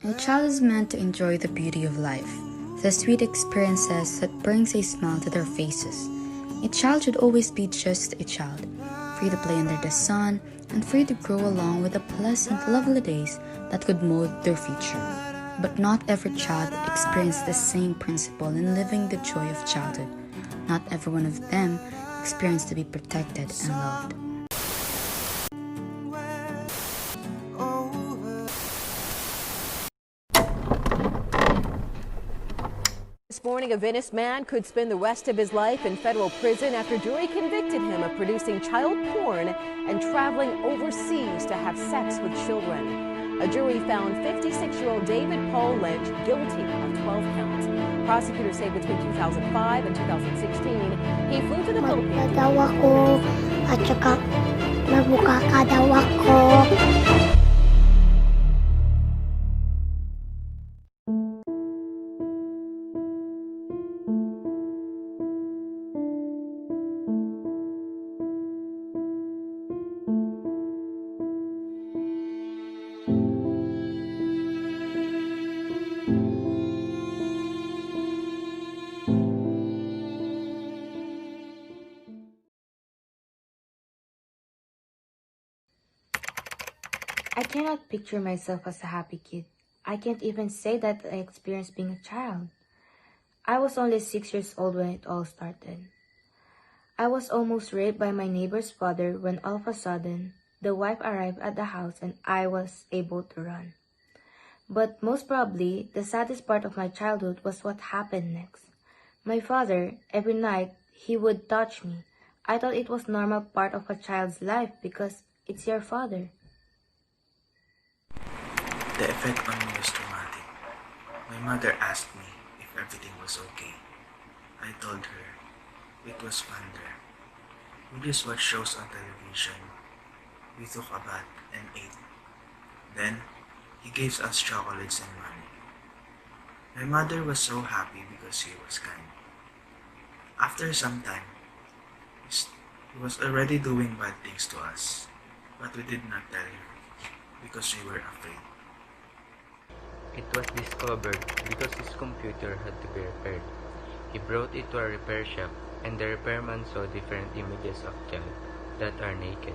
A child is meant to enjoy the beauty of life, the sweet experiences that brings a smile to their faces. A child should always be just a child, free to play under the sun and free to grow along with the pleasant, lovely days that could mold their future. But not every child experiences the same principle in living the joy of childhood. Not every one of them experiences to be protected and loved. This morning, a Venice man could spend the rest of his life in federal prison after jury convicted him of producing child porn and traveling overseas to have sex with children. A jury found 56-year-old David Paul Lynch guilty of 12 counts. Prosecutors say between 2005 and 2016, he flew to the Philippines. Daw ako at saka magbuka ka daw ako. I cannot picture myself as a happy kid. I can't even say that I experienced being a child. I was only 6 years old when it all started. I was almost raped by my neighbor's father when all of a sudden, the wife arrived at the house and I was able to run. But most probably, the saddest part of my childhood was what happened next. My father, every night, he would touch me. I thought it was normal part of a child's life because it's your father. The effect on me was traumatic. My mother asked me if everything was okay. I told her it was fun there. We just watched shows on television. We took a bath and ate. Then, he gave us chocolates and money. My mother was so happy because he was kind. After some time, he was already doing bad things to us, but we did not tell her because we were afraid. It was discovered because his computer had to be repaired. He brought it to a repair shop and the repairman saw different images of child that are naked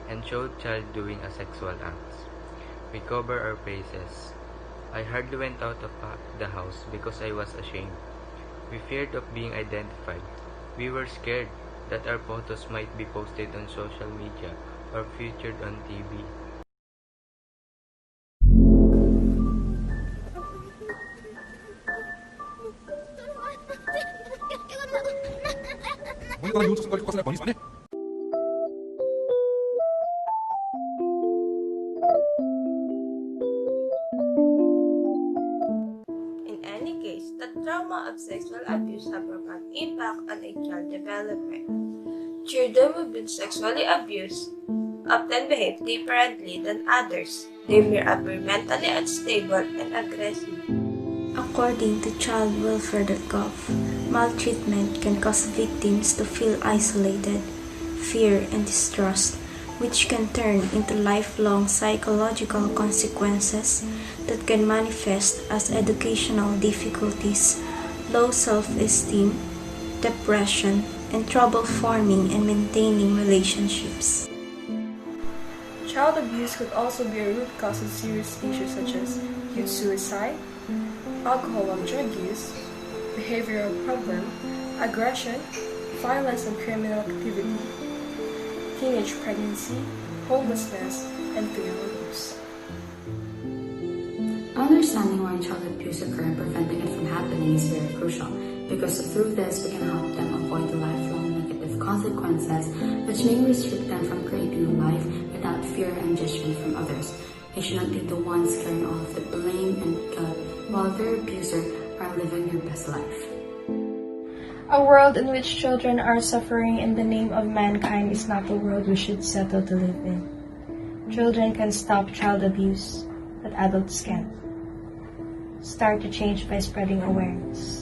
and showed child doing a sexual acts. We covered our faces. I hardly went out of the house because I was ashamed. We feared of being identified. We were scared that our photos might be posted on social media or featured on TV. In any case, the trauma of sexual abuse have a profound impact on a child development. Children who've been sexually abused often behave differently than others. They may appear mentally unstable and aggressive. According to childwelfare.gov, maltreatment can cause victims to feel isolated, fear, and distrust, which can turn into lifelong psychological consequences that can manifest as educational difficulties, low self-esteem, depression, and trouble forming and maintaining relationships. Child abuse could also be a root cause of serious issues such as youth suicide, alcohol and drug use, behavioral problem, aggression, violence and criminal activity, teenage pregnancy, homelessness, and physical abuse. Understanding why child abuse occurs and preventing it from happening is very crucial because through this we can help them avoid the lifelong negative consequences which may restrict them from creating a life without fear and judgment from others. They should not be the ones carrying all of the blame and guilt while their abuser are living their best life. A world in which children are suffering in the name of mankind is not the world we should settle to live in. Children can stop child abuse, but adults can't. Start to change by spreading awareness.